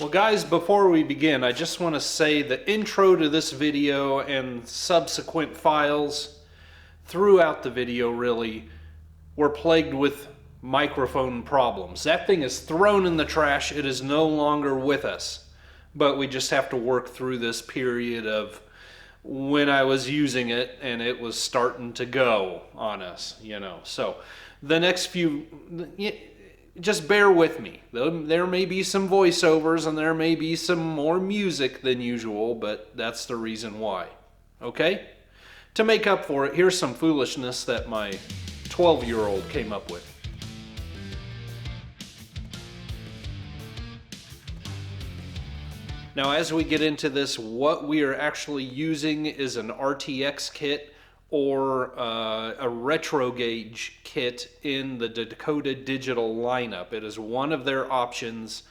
Well guys, before we begin, I just want to say the intro to this video and subsequent files throughout the video really were plagued with microphone problems. That thing is thrown in the trash. It is no longer with us. But we just have to work through this period of when I was using it and it was starting to go on us, you know. So the next few, just bear with me. There may be some voiceovers and there may be some more music than usual, but that's the reason why. Okay? To make up for it, here's some foolishness that my 12-year-old came up with. Now, as we get into this, what we are actually using is an RTX kit or a retro gauge kit in the Dakota Digital lineup. It is one of their options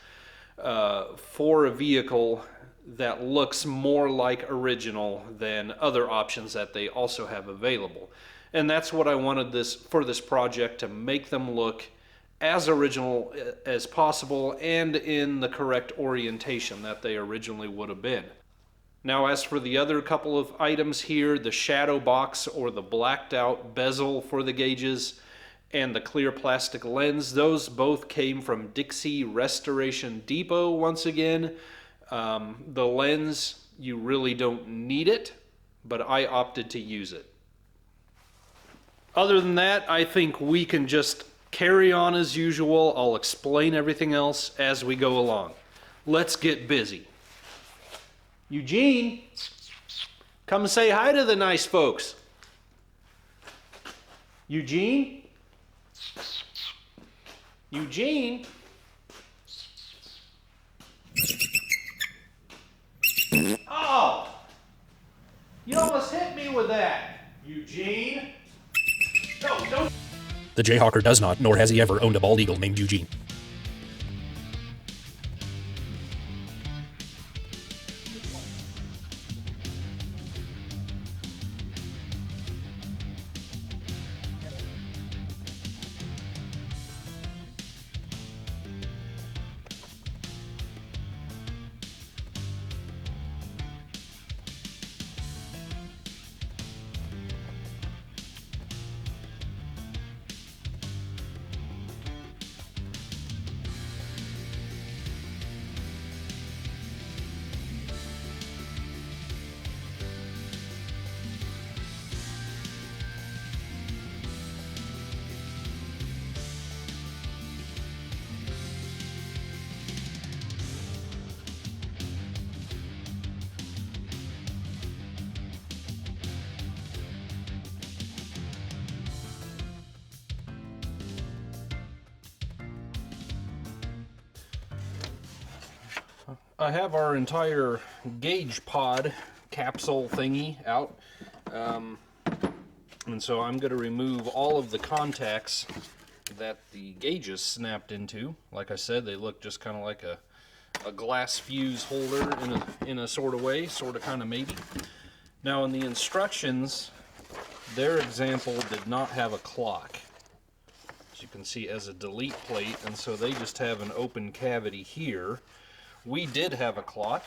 for a vehicle that looks more like original than other options that they also have available. And that's what I wanted for this project, to make them look as original as possible and in the correct orientation that they originally would have been. Now, as for the other couple of items here, the shadow box or the blacked out bezel for the gauges and the clear plastic lens, those both came from Dixie Restoration Depot once again. The lens, you really don't need it, but I opted to use it. Other than that, I think we can just carry on as usual. I'll explain everything else as we go along. Let's get busy. Eugene, come say hi to the nice folks. Eugene? Eugene? Oh! You almost hit me with that, Eugene. No, don't. The Jayhawker does not, nor has he ever, owned a bald eagle named Eugene. I have our entire gauge pod capsule thingy out, and so I'm going to remove all of the contacts that the gauges snapped into. Like I said, they look just kind of like a glass fuse holder in a sort of way, sort of kind of maybe. Now in the instructions, their example did not have a clock, as you can see, as a delete plate, and so they just have an open cavity here. We did have a clock,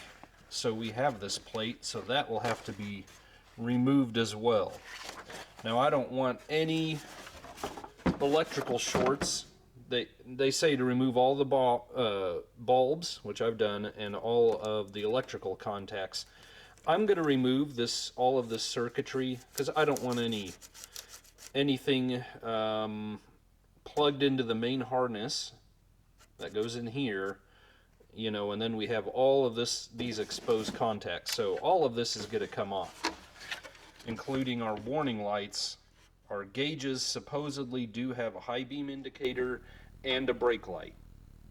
so we have this plate, so that will have to be removed as well. Now, I don't want any electrical shorts. They say to remove all the bulbs, which I've done, and all of the electrical contacts. I'm going to remove all of this circuitry because I don't want anything plugged into the main harness that goes in here. You know, and then we have all of these exposed contacts. So all of this is going to come off, including our warning lights. Our gauges supposedly do have a high beam indicator and a brake light,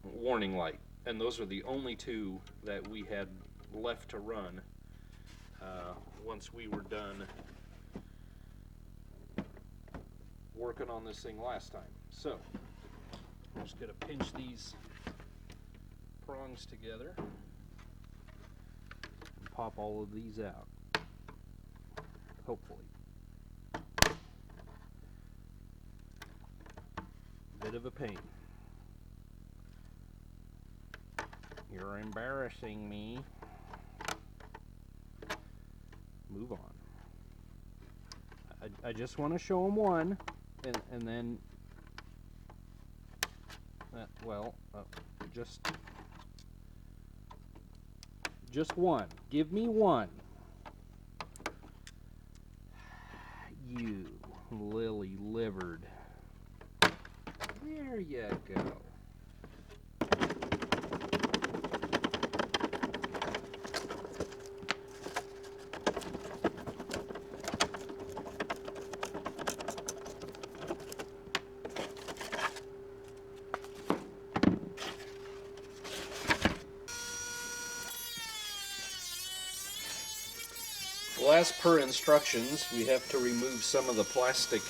warning light. And those are the only two that we had left to run once we were done working on this thing last time. So I'm just going to pinch these prongs together and pop all of these out, hopefully. Bit of a pain. You're embarrassing me. Move on. I just want to show them one, and then, well, just one. Give me one. You lily-livered. There you go. Well, as per instructions, we have to remove some of the plastic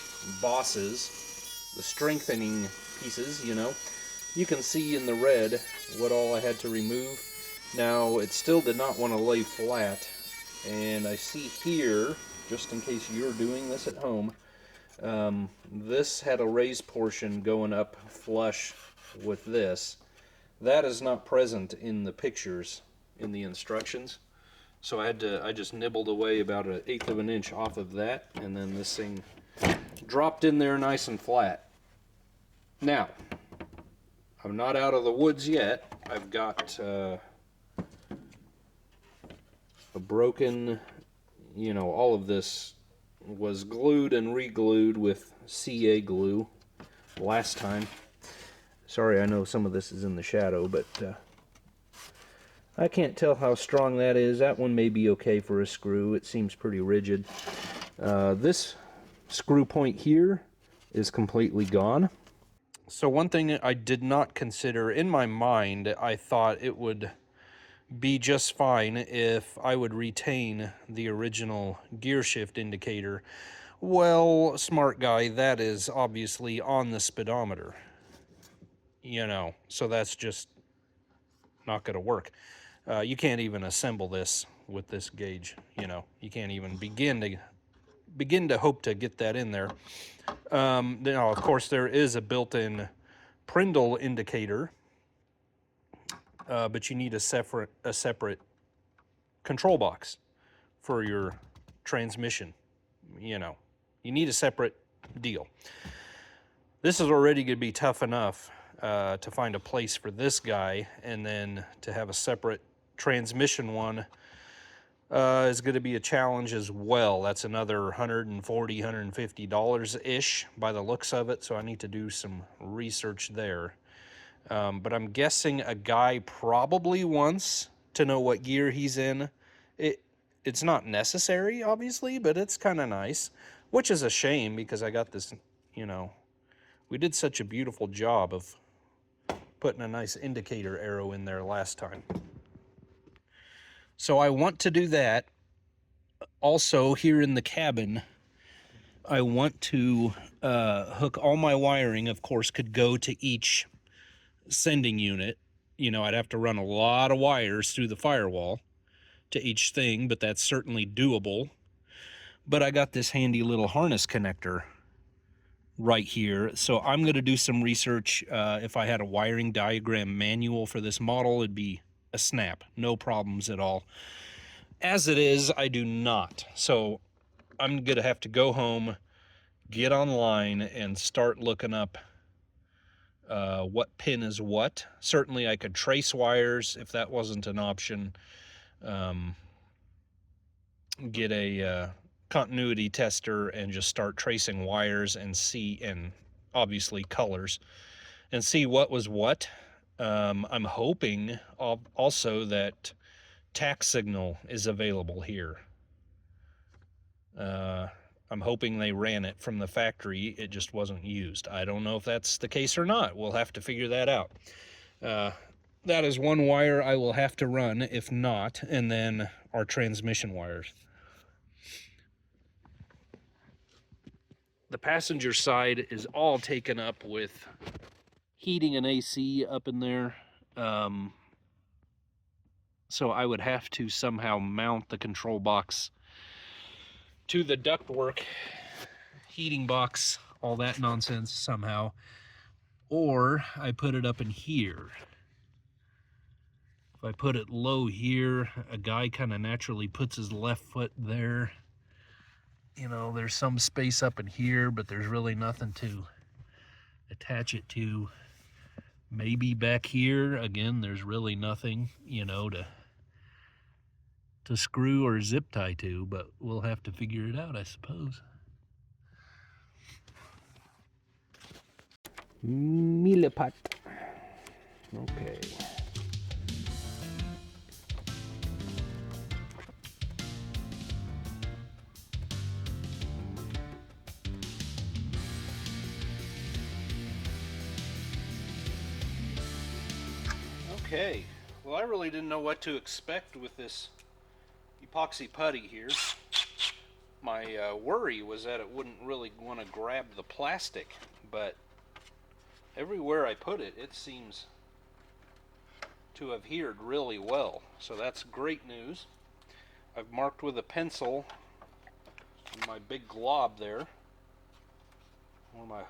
bosses, the strengthening pieces, you know. You can see in the red what all I had to remove. Now, it still did not want to lay flat, and I see here, just in case you're doing this at home, this had a raised portion going up flush with this. That is not present in the pictures in the instructions. So I just nibbled away about 1/8 of an inch off of that, and then this thing dropped in there nice and flat. Now, I'm not out of the woods yet. I've got a broken, you know, all of this was glued and re-glued with CA glue last time. Sorry, I know some of this is in the shadow, but I can't tell how strong that is. That one may be okay for a screw. It seems pretty rigid. This screw point here is completely gone. So one thing I did not consider in my mind, I thought it would be just fine if I would retain the original gear shift indicator. Well, smart guy, that is obviously on the speedometer. You know, so that's just not going to work. You can't even assemble this with this gauge. You know, you can't even begin to hope to get that in there. Now, of course, there is a built-in Prindle indicator, but you need a separate control box for your transmission. You know, you need a separate deal. This is already going to be tough enough to find a place for this guy, and then to have a separate transmission one is going to be a challenge as well. That's another $140, $150-ish by the looks of it, so I need to do some research there. But I'm guessing a guy probably wants to know what gear he's in. It's not necessary, obviously, but it's kind of nice, which is a shame because I got this, you know, we did such a beautiful job of putting a nice indicator arrow in there last time. So I want to do that. Also, here in the cabin, I want to hook all my wiring, of course, could go to each sending unit. You know, I'd have to run a lot of wires through the firewall to each thing, but that's certainly doable. But I got this handy little harness connector right here, so I'm going to do some research. If I had a wiring diagram manual for this model, it'd be a snap, no problems at all. As it is, I do not. So I'm going to have to go home, get online, and start looking up what pin is what. Certainly I could trace wires if that wasn't an option. Get a continuity tester and just start tracing wires and see, and obviously colors, and see what was what. I'm hoping also that tax signal is available here. I'm hoping they ran it from the factory, it just wasn't used. I don't know if that's the case or not. We'll have to figure that out. That is one wire I will have to run if not, and then our transmission wires. The passenger side is all taken up with heating and AC up in there. So I would have to somehow mount the control box to the ductwork, heating box, all that nonsense somehow. Or I put it up in here. If I put it low here, a guy kind of naturally puts his left foot there. You know, there's some space up in here, but there's really nothing to attach it to. Maybe back here, again, there's really nothing, you know, to screw or zip tie to, but we'll have to figure it out, I suppose. Milliput. Okay. Okay, well, I really didn't know what to expect with this epoxy putty here. My worry was that it wouldn't really want to grab the plastic, but everywhere I put it, it seems to have adhered really well, so that's great news. I've marked with a pencil my big glob there where my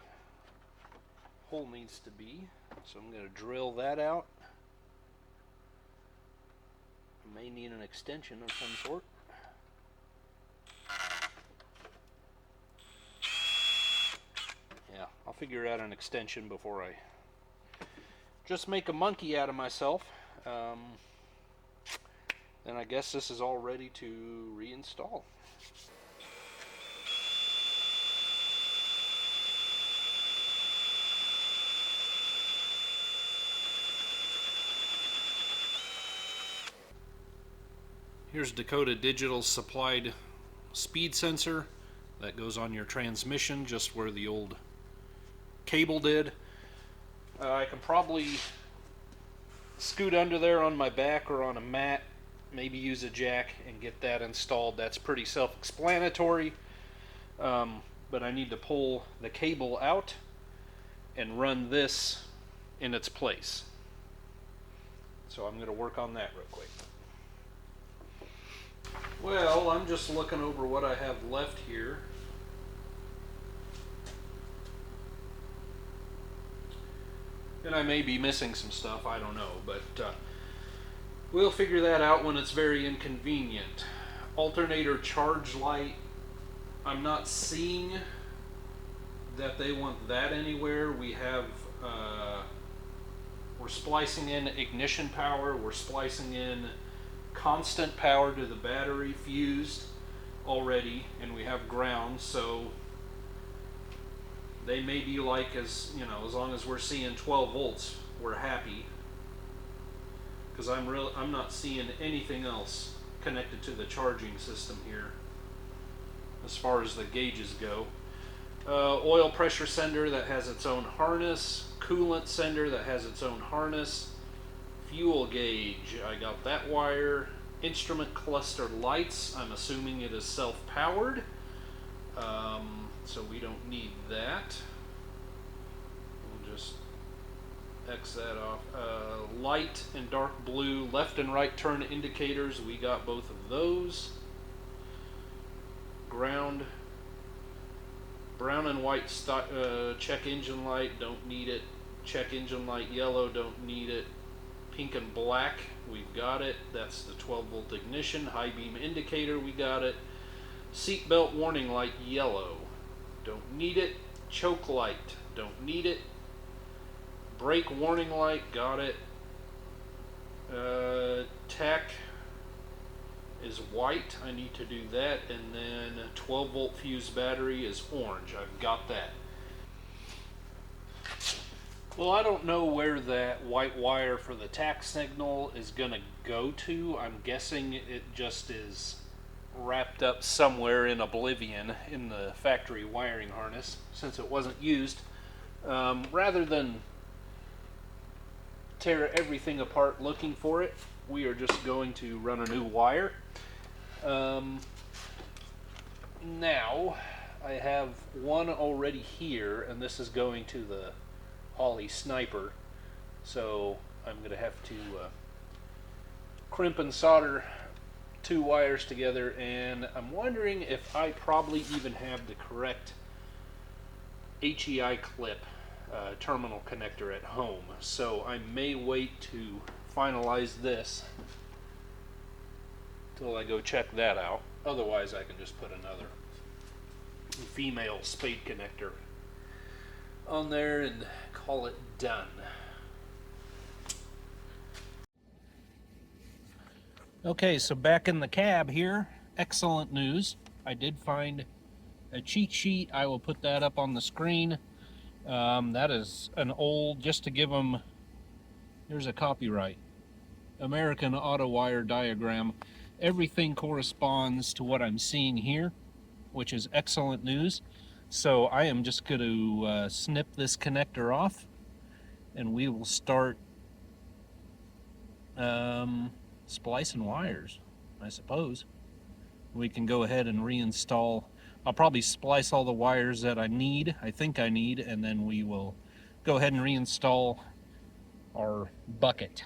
hole needs to be, so I'm going to drill that out. I may need an extension of some sort. Yeah, I'll figure out an extension before I just make a monkey out of myself. Then I guess this is all ready to reinstall. Here's Dakota Digital supplied speed sensor that goes on your transmission, just where the old cable did. I can probably scoot under there on my back or on a mat, maybe use a jack and get that installed. That's pretty self-explanatory, but I need to pull the cable out and run this in its place. So I'm going to work on that real quick. Well, I'm just looking over what I have left here. And I may be missing some stuff, I don't know, but we'll figure that out when it's very inconvenient. Alternator charge light, I'm not seeing that they want that anywhere. We have, we're splicing in ignition power, we're splicing in constant power to the battery fused already, and we have ground, so they may be like, as you know, as long as we're seeing 12 volts, we're happy. Because I'm not seeing anything else connected to the charging system here as far as the gauges go. Oil pressure sender that has its own harness, coolant sender that has its own harness, fuel gauge, I got that wire, instrument cluster lights, I'm assuming it is self-powered, so we don't need that. We'll just X that off. Light and dark blue left and right turn indicators, we got both of those. Ground, brown and white check engine light, don't need it. Check engine light yellow, don't need it. Pink and black, we've got it. That's the 12 volt ignition. High beam indicator, we got it. Seat belt warning light yellow, don't need it. Choke light, don't need it. Brake warning light, got it. Tach is white, I need to do that. And then 12 volt fuse battery is orange, I've got that. Well, I don't know where that white wire for the tach signal is going to go to. I'm guessing it just is wrapped up somewhere in oblivion in the factory wiring harness, since it wasn't used. Rather than tear everything apart looking for it, we are just going to run a new wire. Now, I have one already here, and this is going to the Holly Sniper, so I'm going to have to crimp and solder two wires together, and I'm wondering if I probably even have the correct HEI clip terminal connector at home, so I may wait to finalize this till I go check that out. Otherwise, I can just put another female spade connector on there and call it done. Okay, so back in the cab here, excellent news. I did find a cheat sheet. I will put that up on the screen. That is an old, just to give them, here's a copyright, American auto wire diagram. Everything corresponds to what I'm seeing here, which is excellent news. So I am just going to snip this connector off, and we will start splicing wires, I suppose. We can go ahead and reinstall. I'll probably splice all the wires that I think I need, and then we will go ahead and reinstall our bucket.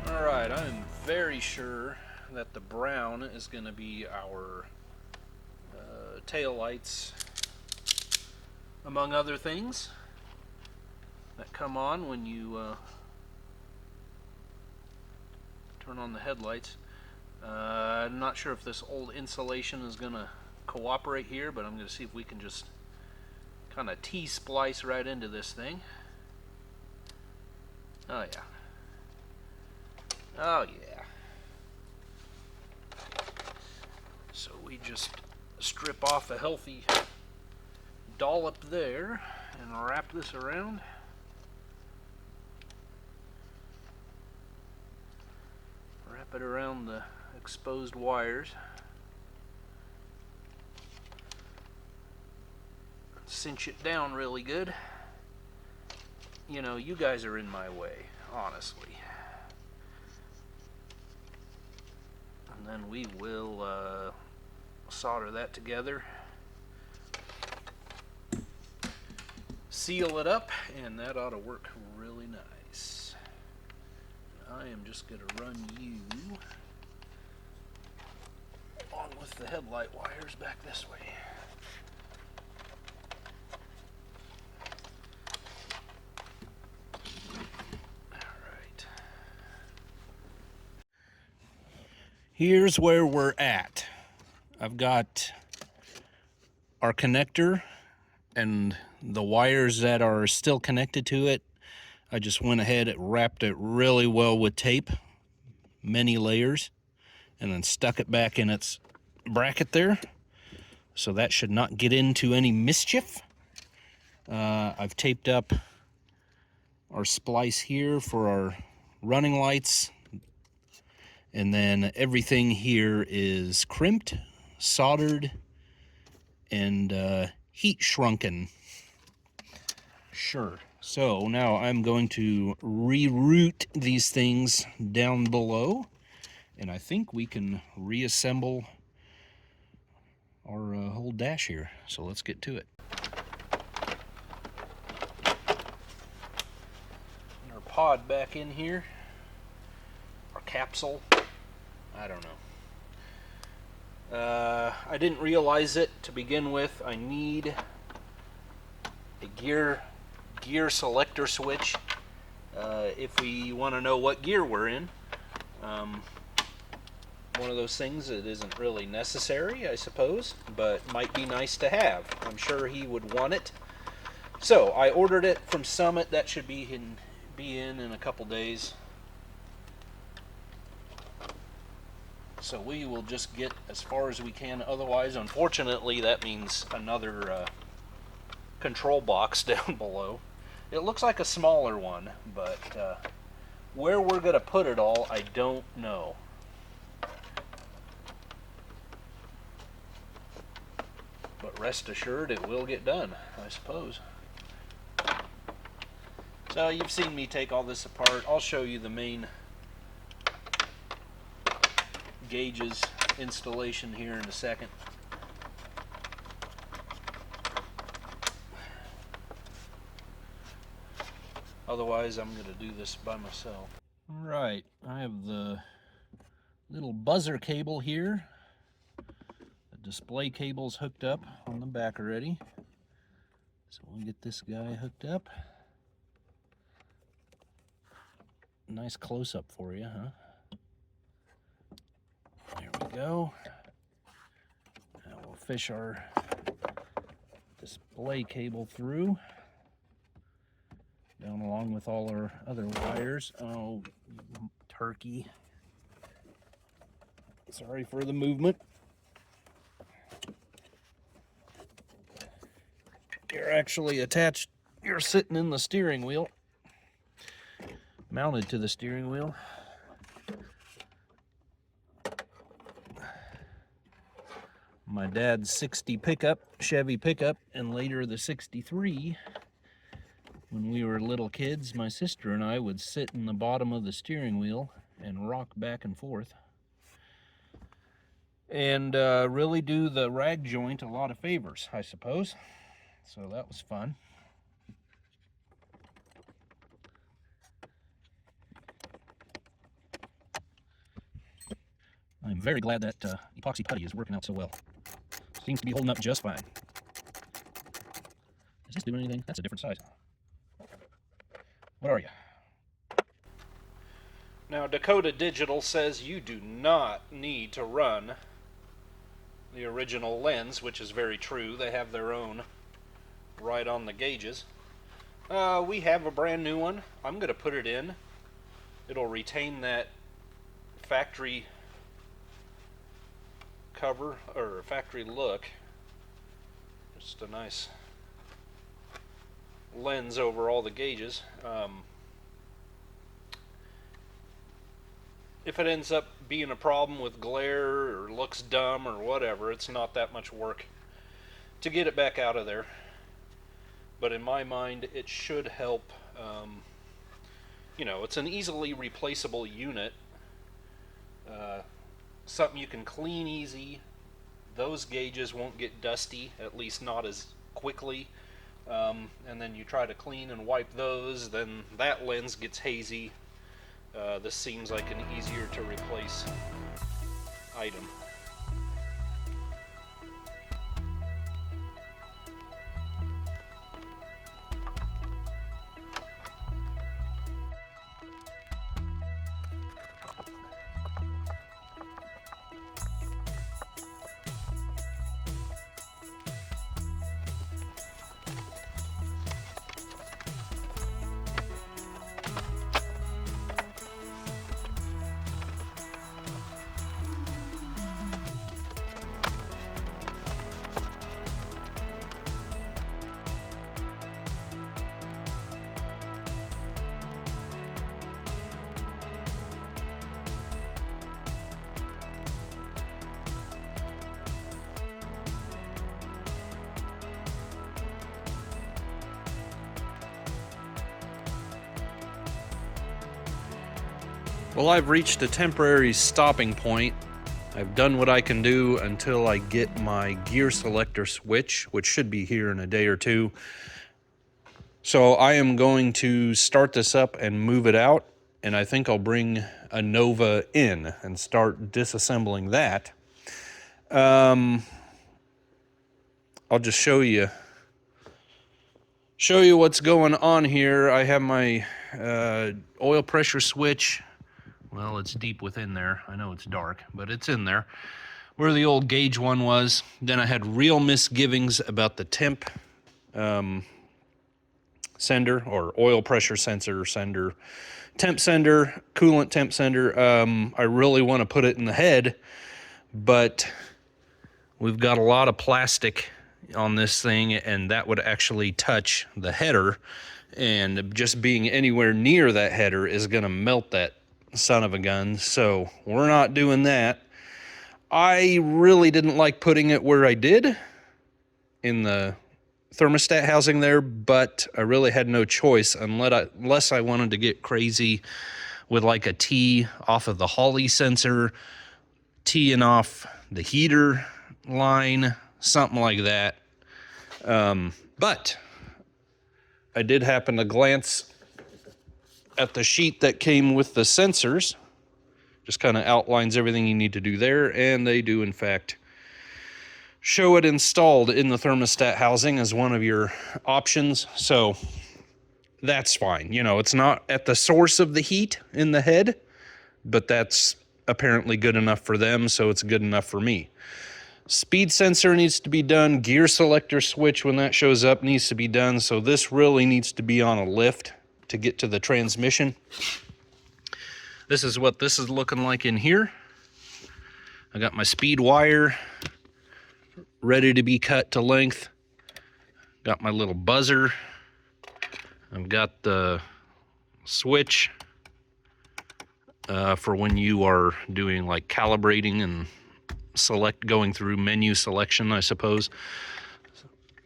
Alright, I'm very sure that the brown is going to be our tail lights, among other things, that come on when you turn on the headlights. I'm not sure if this old insulation is going to cooperate here, but I'm going to see if we can just kind of T-splice right into this thing. Oh yeah. Oh yeah. So we just strip off a healthy dollop there and wrap this around. Wrap it around the exposed wires. Cinch it down really good. You know, you guys are in my way, honestly. And then we will solder that together, seal it up, and that ought to work really nice. I am just going to run you along with the headlight wires back this way. Here's where we're at. I've got our connector and the wires that are still connected to it. I just went ahead and wrapped it really well with tape, many layers, and then stuck it back in its bracket there. So that should not get into any mischief. I've taped up our splice here for our running lights. And then everything here is crimped, soldered, and heat shrunken. Sure. So now I'm going to reroute these things down below, and I think we can reassemble our whole dash here. So let's get to it. Our pod back in here. Our capsule. I don't know. I didn't realize it to begin with. I need a gear selector switch if we want to know what gear we're in. One of those things that isn't really necessary, I suppose, but might be nice to have. I'm sure he would want it. So I ordered it from Summit. That should be in a couple days. So we will just get as far as we can. Otherwise, unfortunately, that means another control box down below. It looks like a smaller one, but where we're going to put it all, I don't know. But rest assured, it will get done, I suppose. So you've seen me take all this apart. I'll show you the main gauges installation here in a second. Otherwise, I'm going to do this by myself. All right, I have the little buzzer cable here. The display cable's hooked up on the back already. So we'll get this guy hooked up. Nice close-up for you, huh? There we go. Now we'll fish our display cable through, down along with all our other wires. Oh, turkey. Sorry for the movement. You're actually attached, you're sitting in the steering wheel, mounted to the steering wheel. My dad's 60 pickup, Chevy pickup, and later the 63. When we were little kids, my sister and I would sit in the bottom of the steering wheel and rock back and forth. And really do the rag joint a lot of favors, I suppose. So that was fun. I'm very glad that epoxy putty is working out so well. Seems to be holding up just fine. Is this doing anything? That's a different size. What are you? Now, Dakota Digital says you do not need to run the original lens, which is very true. They have their own right on the gauges. We have a brand new one. I'm going to put it in. It'll retain that factory cover, or factory look. Just a nice lens over all the gauges. If it ends up being a problem with glare or looks dumb or whatever, it's not that much work to get it back out of there. But in my mind, it should help. You know, it's an easily replaceable unit. Something you can clean easy. Those gauges won't get dusty, at least not as quickly. And then you try to clean and wipe those, then that lens gets hazy. This seems like an easier to replace item. Well, I've reached a temporary stopping point. I've done what I can do until I get my gear selector switch, which should be here in a day or two. So I am going to start this up and move it out, and I think I'll bring a Nova in and start disassembling that. I'll just show you what's going on here. I have my oil pressure switch. Well, it's deep within there. I know it's dark, but it's in there, where the old gauge one was. Then I had real misgivings about the temp sender, or oil pressure sensor sender, temp sender, coolant temp sender. I really want to put it in the head, but we've got a lot of plastic on this thing, and that would actually touch the header, and just being anywhere near that header is going to melt that son of a gun. So we're not doing that. I really didn't like putting it where I did in the thermostat housing there, but I really had no choice unless I wanted to get crazy with like a T off of the Holly sensor, teeing off the heater line, something like that. But I did happen to glance at the sheet that came with the sensors. Just kind of outlines everything you need to do there, and they do in fact show it installed in the thermostat housing as one of your options. So that's fine. You know, it's not at the source of the heat in the head, but that's apparently good enough for them, so it's good enough for me. Speed sensor needs to be done. Gear selector switch, when that shows up, needs to be done. So this really needs to be on a lift to get to the transmission. This is what this is looking like in here. I got my speed wire ready to be cut to length. Got my little buzzer. I've got the switch for when you are doing like calibrating and going through menu selection, I suppose.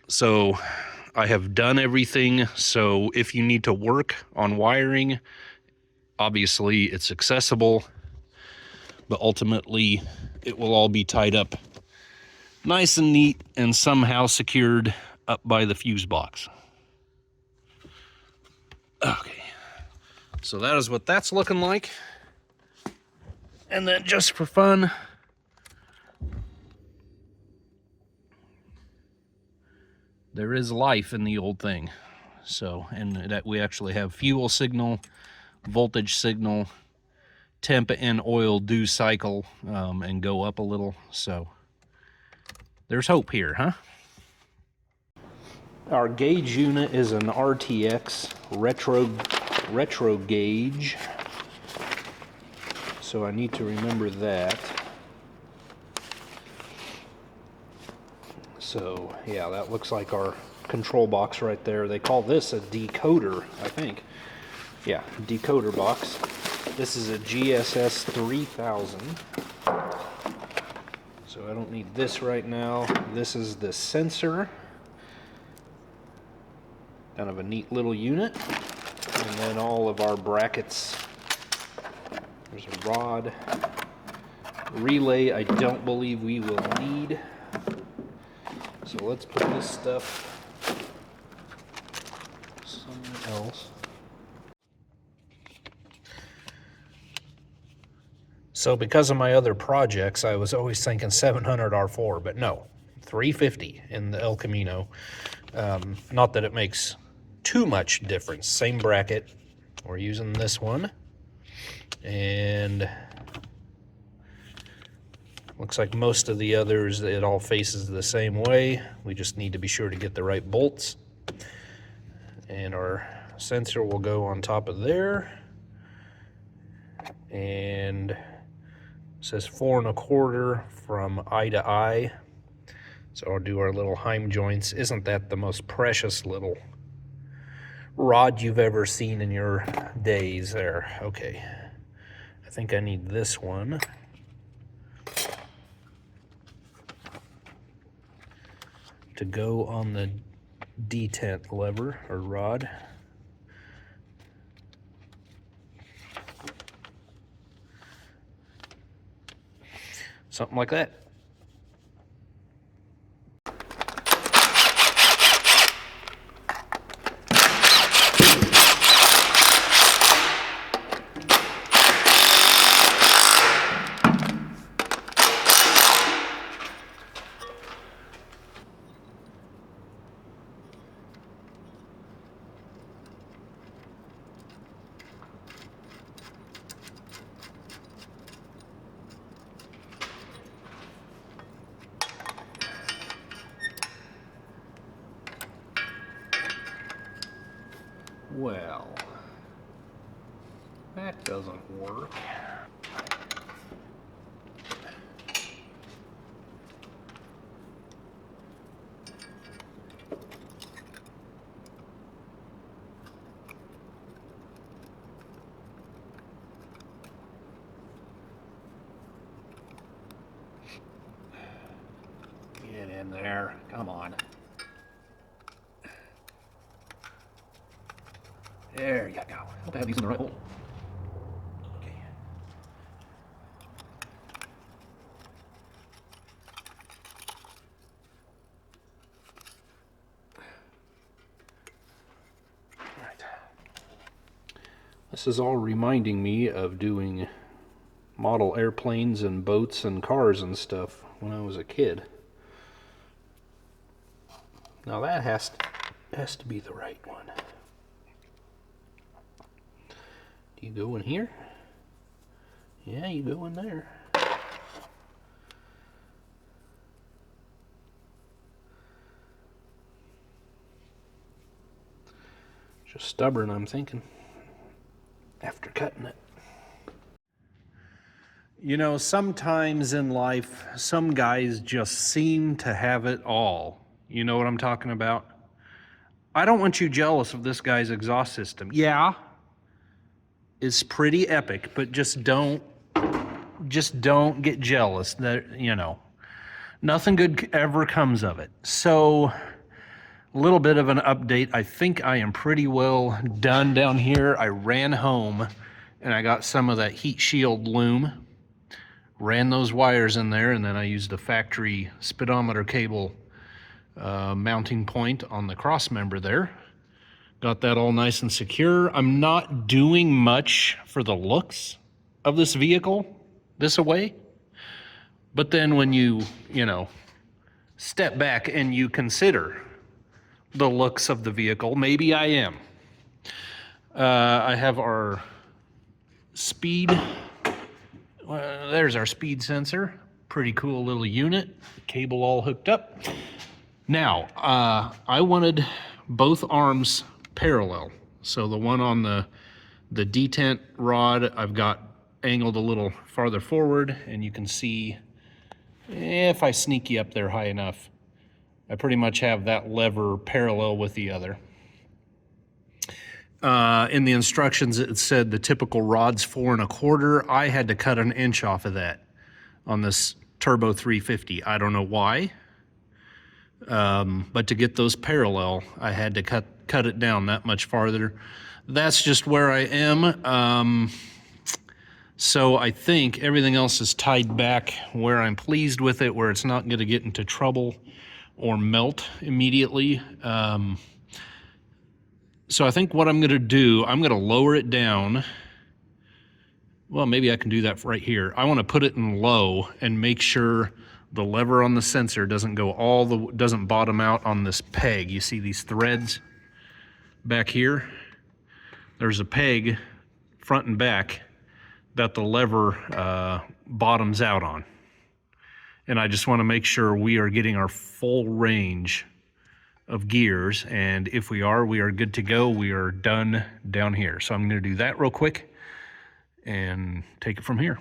So I have done everything. So if you need to work on wiring, obviously it's accessible, but ultimately it will all be tied up nice and neat and somehow secured up by the fuse box. Okay, so that is what that's looking like. And then just for fun, there is life in the old thing. So, and that we actually have fuel signal, voltage signal, temp and oil do cycle and go up a little. So there's hope here, huh? Our gauge unit is an RTX retro gauge. So I need to remember that. So yeah, that looks like our control box right there. They call this a decoder, I think. Yeah, decoder box. This is a GSS 3000. So I don't need this right now. This is the sensor. Kind of a neat little unit. And then all of our brackets. There's a rod. Relay I don't believe we will need. So let's put this stuff somewhere else. So because of my other projects, I was always thinking 700 R4, but no, 350 in the El Camino. Not that it makes too much difference. Same bracket. We're using this one. And looks like most of the others, it all faces the same way. We just need to be sure to get the right bolts. And our sensor will go on top of there. And it says 4 1/4 from eye to eye. So I'll do our little Heim joints. Isn't that the most precious little rod you've ever seen in your days there? Okay. I think I need this one. To go on the detent lever or rod. Something like that. Well, that doesn't work. in there. Come on. There you go. Hope I have these in the right hole. Okay. Alright. This is all reminding me of doing model airplanes and boats and cars and stuff when I was a kid. Now that has to be the right one. Do you go in here? Yeah, you go in there. Just stubborn, I'm thinking, after cutting it. You know, sometimes in life, some guys just seem to have it all. You know what I'm talking about? I don't want you jealous of this guy's exhaust system. Yeah, it's pretty epic, but just don't get jealous. That, you know, nothing good ever comes of it. So, a little bit of an update. I think I am pretty well done down here. I ran home and I got some of that heat shield loom, ran those wires in there, and then I used a factory speedometer cable mounting point on the cross member there. Got that all nice and secure. I'm not doing much for the looks of this vehicle this away, but then when you know, step back and you consider the looks of the vehicle, maybe I am. I have our speed, there's our speed sensor. Pretty cool little unit, cable all hooked up. Now, I wanted both arms parallel. So the one on the detent rod, I've got angled a little farther forward, and you can see, if I sneak you up there high enough, I pretty much have that lever parallel with the other. In the instructions, it said the typical rod's 4 1/4. I had to cut 1 inch off of that on this Turbo 350. I don't know why. But to get those parallel, I had to cut it down that much farther. That's just where I am. So I think everything else is tied back where I'm pleased with it, where it's not going to get into trouble or melt immediately. So I think what I'm going to do, I'm going to lower it down. Well, maybe I can do that right here. I want to put it in low and make sure the lever on the sensor doesn't doesn't bottom out on this peg. You see these threads back here? There's a peg front and back that the lever bottoms out on. And I just want to make sure we are getting our full range of gears, and if we are good to go. We are done down here. So I'm going to do that real quick and take it from here.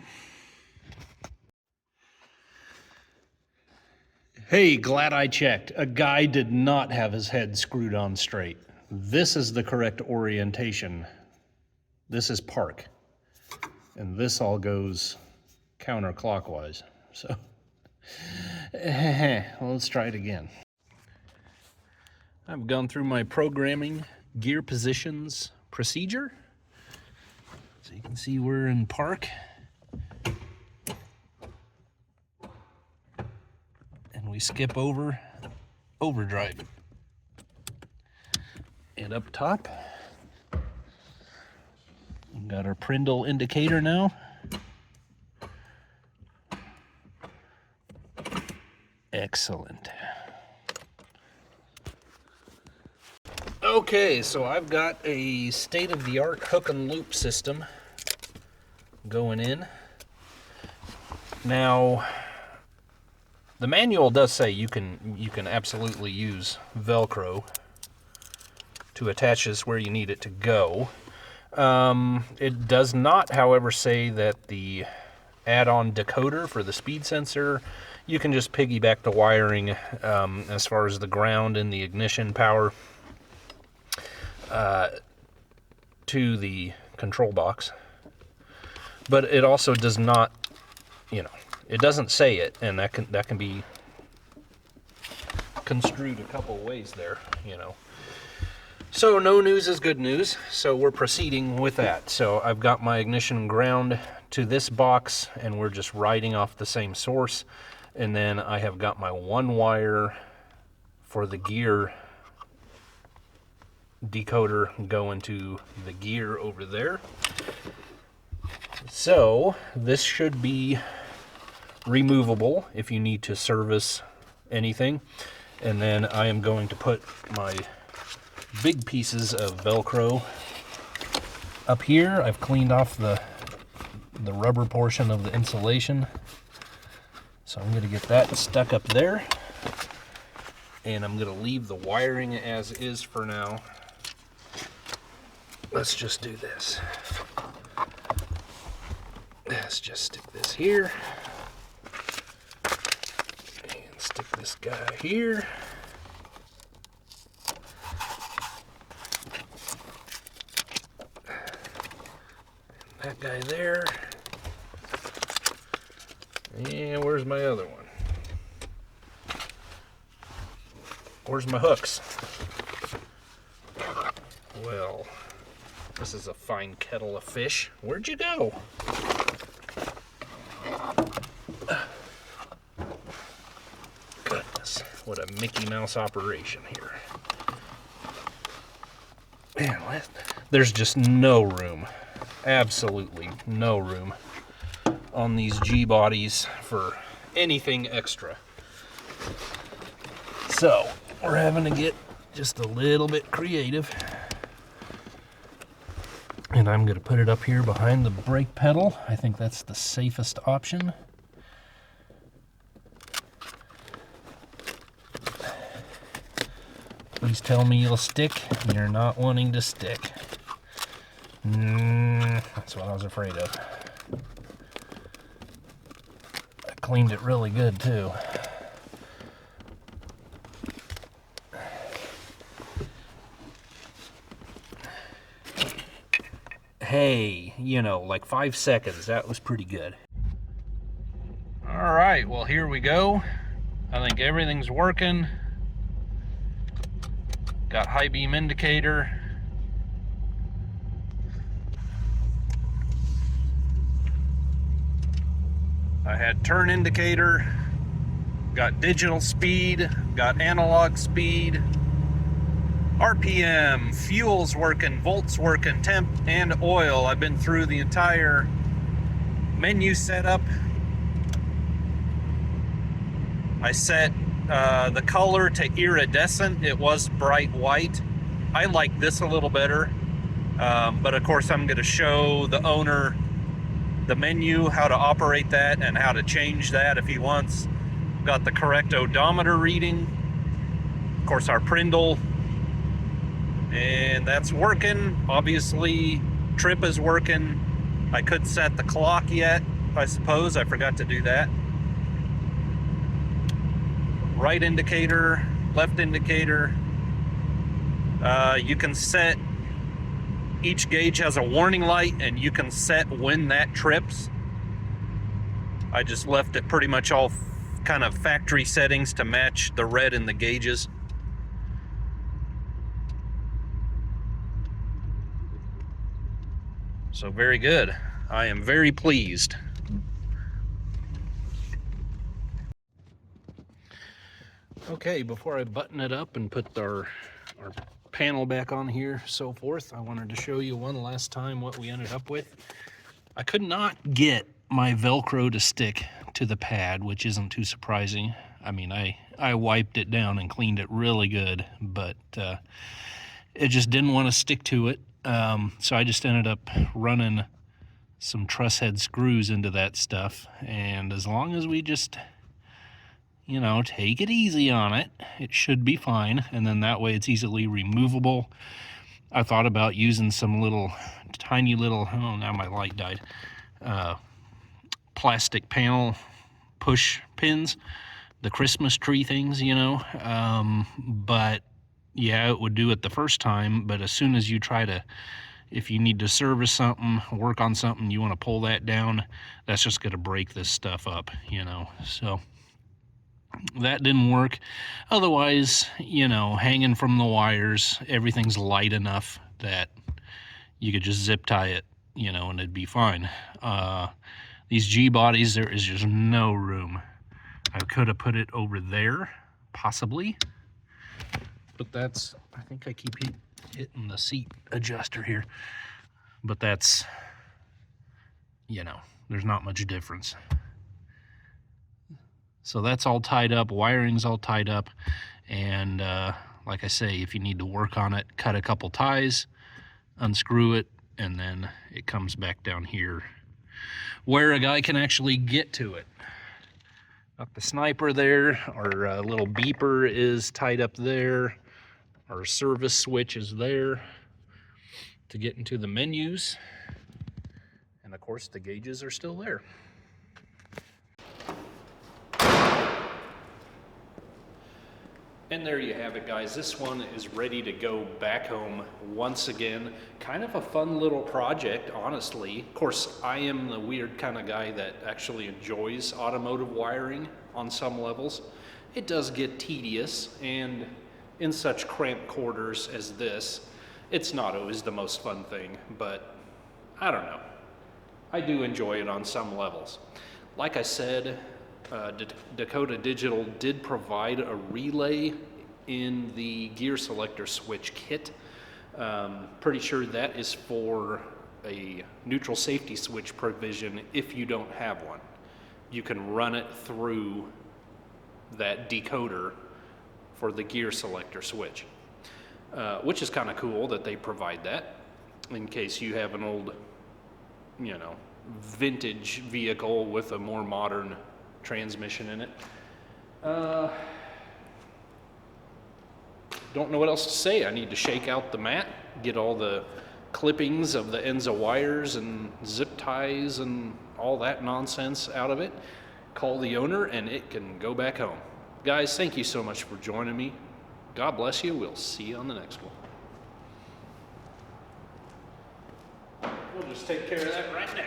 Hey, glad I checked. A guy did not have his head screwed on straight. This is the correct orientation. This is park. And this all goes counterclockwise. So, let's try it again. I've gone through my programming gear positions procedure. So you can see we're in park. And we skip over overdrive. And up top, we've got our Prindle indicator now. Excellent. Okay, so I've got a state-of-the-art hook and loop system going in. Now, the manual does say you can absolutely use Velcro to attach this where you need it to go. It does not, however, say that the add-on decoder for the speed sensor, you can just piggyback the wiring as far as the ground and the ignition power to the control box. But it also does not, it doesn't say it, and that can be construed a couple ways there, you know. So no news is good news, so we're proceeding with that. So I've got my ignition ground to this box, and we're just riding off the same source. And then I have got my one wire for the gear decoder going to the gear over there. So this should be removable if you need to service anything. And then I am going to put my big pieces of Velcro up here. I've cleaned off the rubber portion of the insulation, so I'm going to get that stuck up there, and I'm going to leave the wiring as is for now. Let's just do this. Let's just stick this here and stick this guy here. That guy there. And where's my other one? Where's my hooks? Well, this is a fine kettle of fish. Where'd you go? Goodness, what a Mickey Mouse operation here. Man, there's just no room. Absolutely no room on these G bodies for anything extra. So we're having to get just a little bit creative. And I'm going to put it up here behind the brake pedal. I think that's the safest option. Please tell me you'll stick. You're not wanting to stick. That's what I was afraid of. I cleaned it really good too. Hey, you know, like 5 seconds, that was pretty good. All right, well, here we go. I think everything's working. Got high beam indicator. I had turn indicator, got digital speed, got analog speed, RPM, fuel's working, volts working, temp and oil. I've been through the entire menu setup. I set the color to iridescent. It was bright white. I like this a little better, but of course I'm going to show the owner the menu, how to operate that and how to change that if he wants. Got the correct odometer reading, of course our Prindle, and that's working. Obviously trip is working. I couldn't set the clock yet, I suppose. I forgot to do that. Right indicator, left indicator. You can set, each gauge has a warning light and you can set when that trips. I just left it pretty much all kind of factory settings to match the red in the gauges. So very good. I am very pleased. Okay, before I button it up and put our panel back on here, so forth, I wanted to show you one last time what we ended up with. I could not get my Velcro to stick to the pad, which isn't too surprising. I mean, I wiped it down and cleaned it really good, but it just didn't want to stick to it. So I just ended up running some truss head screws into that stuff, and as long as we just, you know, take it easy on it, it should be fine. And then that way it's easily removable. I thought about using some little tiny little, oh, now my light died, plastic panel push pins, the Christmas tree things, you know, but yeah, it would do it the first time, but as soon as you try to, if you need to service something, work on something, you want to pull that down, that's just going to break this stuff up, you know. So That didn't work. Otherwise, you know, hanging from the wires, everything's light enough that you could just zip tie it, you know, and it'd be fine. These G bodies, there is just no room. I could have put it over there, possibly, but that's, I think I keep hitting the seat adjuster here, but that's, you know, there's not much difference. So that's all tied up, wiring's all tied up, and like I say, if you need to work on it, cut a couple ties, unscrew it, and then it comes back down here where a guy can actually get to it. Got the sniper there, our little beeper is tied up there, our service switch is there to get into the menus, and of course the gauges are still there. And there you have it, guys. This one is ready to go back home once again. Kind of a fun little project, honestly. Of course, I am the weird kind of guy that actually enjoys automotive wiring on some levels. It does get tedious, and in such cramped quarters as this, it's not always the most fun thing, but I don't know. I do enjoy it on some levels. Like I said, Dakota Digital did provide a relay in the gear selector switch kit. Pretty sure that is for a neutral safety switch provision if you don't have one. You can run it through that decoder for the gear selector switch, which is kind of cool that they provide that in case you have an old, you know, vintage vehicle with a more modern transmission in it. Don't know what else to say. I need to shake out the mat, get all the clippings of the ends of wires and zip ties and all that nonsense out of it, call the owner, and it can go back home. Guys, thank you so much for joining me. God bless you. We'll see you on the next one. We'll just take care of that right now.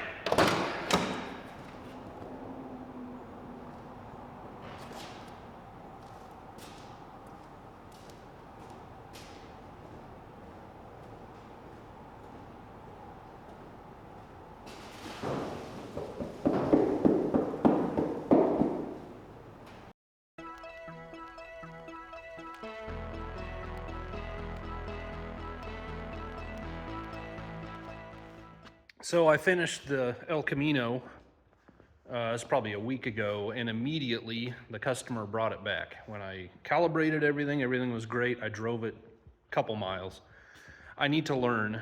So I finished the El Camino, it's probably a week ago, and immediately the customer brought it back. When I calibrated everything, everything was great. I drove it a couple miles. I need to learn,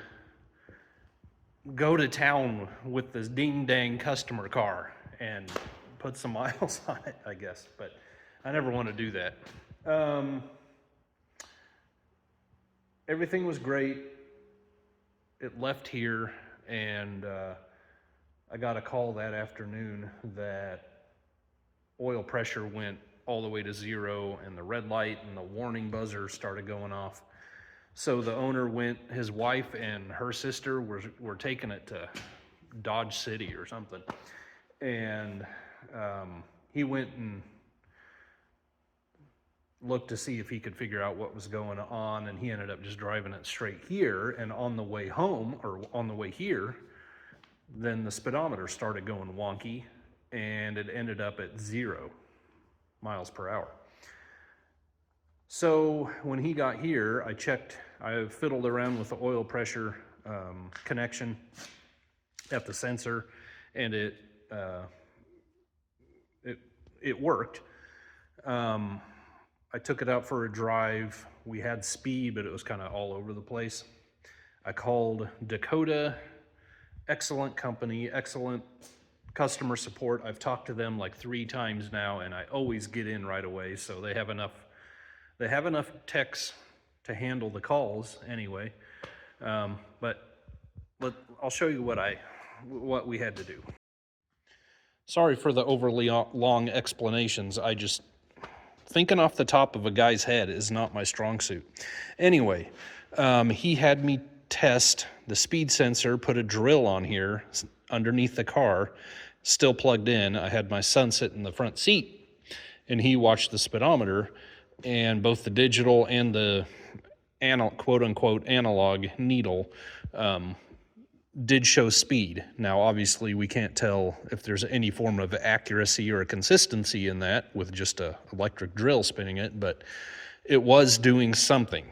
go to town with this ding-dang customer car and put some miles on it, I guess, but I never want to do that. Everything was great. It left here. And I got a call that afternoon that oil pressure went all the way to 0 and the red light and the warning buzzer started going off. So the owner went, his wife and her sister were taking it to Dodge City or something. And he went and looked to see if he could figure out what was going on, and he ended up just driving it straight here. And on the way home, or on the way here, then the speedometer started going wonky, and it ended up at 0 miles per hour. So when he got here, I fiddled around with the oil pressure connection at the sensor, and it worked. I took it out for a drive. We had speed, but it was kind of all over the place. I called Dakota, excellent company, excellent customer support. I've talked to them like 3 times now, and I always get in right away. So they have enough techs to handle the calls anyway. But I'll show you what we had to do. Sorry for the overly long explanations. Thinking off the top of a guy's head is not my strong suit. Anyway, he had me test the speed sensor, put a drill on here underneath the car, still plugged in. I had my son sit in the front seat, and he watched the speedometer, and both the digital and the quote-unquote analog needle did show speed. Now, obviously, we can't tell if there's any form of accuracy or a consistency in that with just a electric drill spinning it, but it was doing something.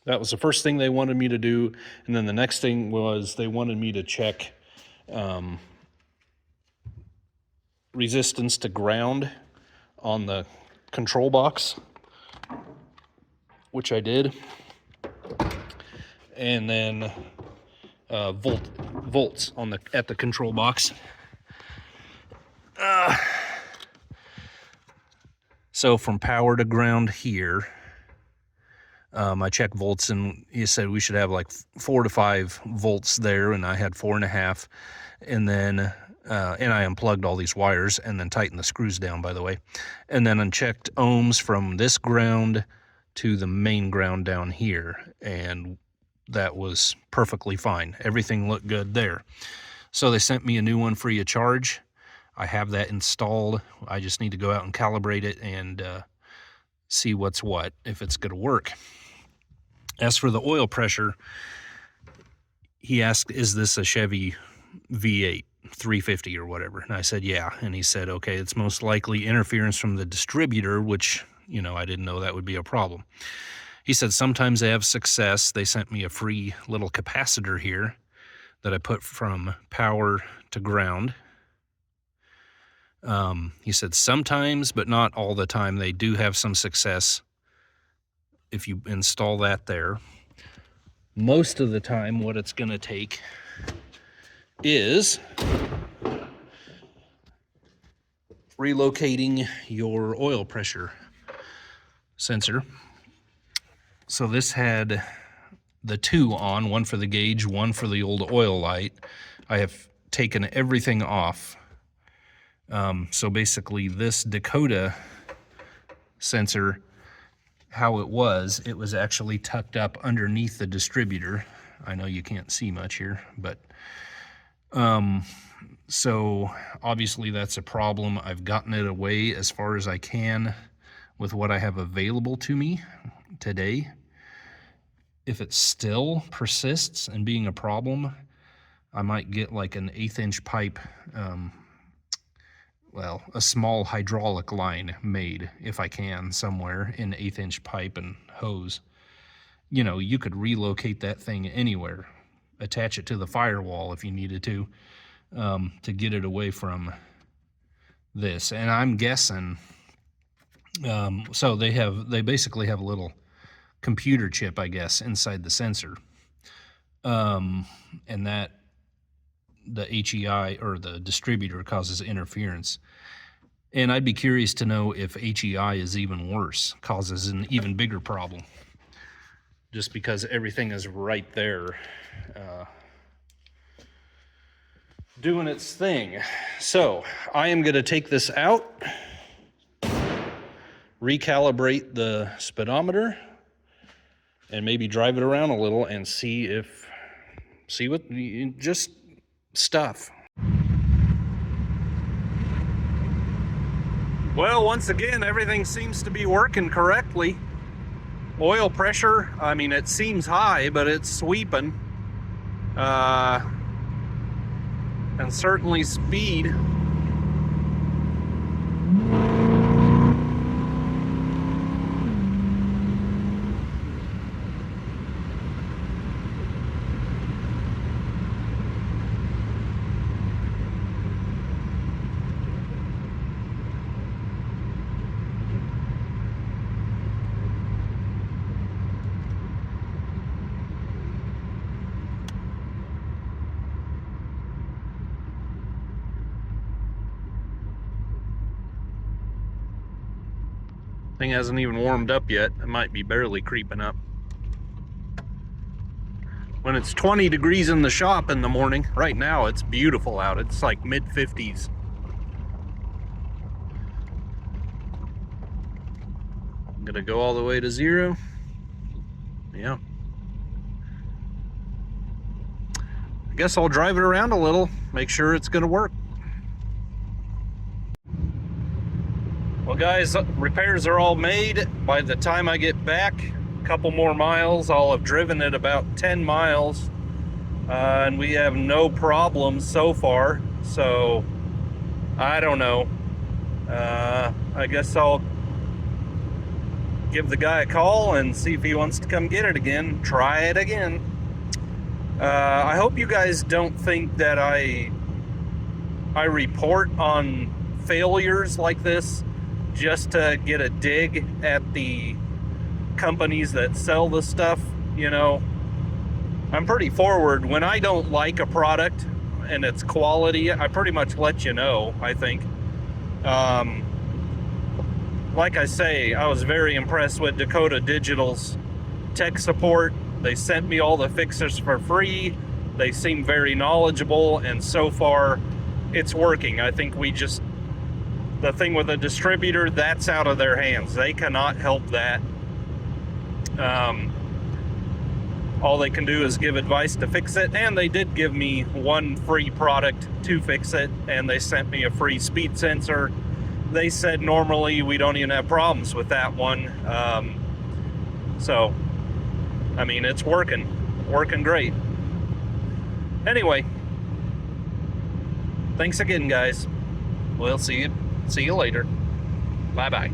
That was the first thing they wanted me to do, and then the next thing was they wanted me to check resistance to ground on the control box, which I did, and then volts on at the control box. So from power to ground here, I checked volts, and he said we should have like 4 to 5 volts there, and I had 4.5, and then and I unplugged all these wires and then tightened the screws down, by the way, and then unchecked ohms from this ground to the main ground down here, and that was perfectly fine. Everything looked good there. So they sent me a new one free of charge. I have that installed. I just need to go out and calibrate it and see what's what, if it's going to work. As for the oil pressure, he asked, is this a Chevy V8 350 or whatever? And I said, yeah. And he said, okay, it's most likely interference from the distributor, which, you know, I didn't know that would be a problem. He said sometimes they have success. They sent me a free little capacitor here that I put from power to ground. He said sometimes, but not all the time, they do have some success if you install that there. Most of the time, what it's going to take is relocating your oil pressure sensor. So this had the 2 on, one for the gauge, one for the old oil light. I have taken everything off. So basically this Dakota sensor, how it was actually tucked up underneath the distributor. I know you can't see much here, but so obviously that's a problem. I've gotten it away as far as I can with what I have available to me today. If it still persists and being a problem, I might get like an 1/8-inch pipe, well, a small hydraulic line made, if I can, somewhere in 1/8-inch pipe and hose. You know, you could relocate that thing anywhere, attach it to the firewall if you needed to get it away from this. And I'm guessing, so they basically have a little computer chip, I guess, inside the sensor, and that the HEI or the distributor causes interference. And I'd be curious to know if HEI is even worse, causes an even bigger problem, just because everything is right there doing its thing. So I am going to take this out, recalibrate the speedometer, and maybe drive it around a little and see what, just stuff. Well, once again, everything seems to be working correctly. Oil pressure, I mean, it seems high, but it's sweeping. And certainly speed. Thing hasn't even warmed up yet. It might be barely creeping up. When it's 20 degrees in the shop in the morning, right now it's beautiful out. It's like mid-50s. I'm gonna go all the way to 0. Yeah. I guess I'll drive it around a little, make sure it's gonna work. Well guys, repairs are all made. By the time I get back, a couple more miles, I'll have driven it about 10 miles. And we have no problems so far. So, I don't know. I guess I'll give the guy a call and see if he wants to come get it again. Try it again. I hope you guys don't think that I report on failures like this just to get a dig at the companies that sell the stuff. You know, I'm pretty forward. When I don't like a product and its quality, I pretty much let you know, I think. Like I say, I was very impressed with Dakota Digital's tech support. They sent me all the fixes for free. They seem very knowledgeable, and so far it's working. I think the thing with a distributor, that's out of their hands. They cannot help that. All they can do is give advice to fix it, and they did give me one free product to fix it, and they sent me a free speed sensor. They said normally we don't even have problems with that one. So, I mean, it's working great. Anyway, thanks again, guys. We'll see you later. Bye-bye.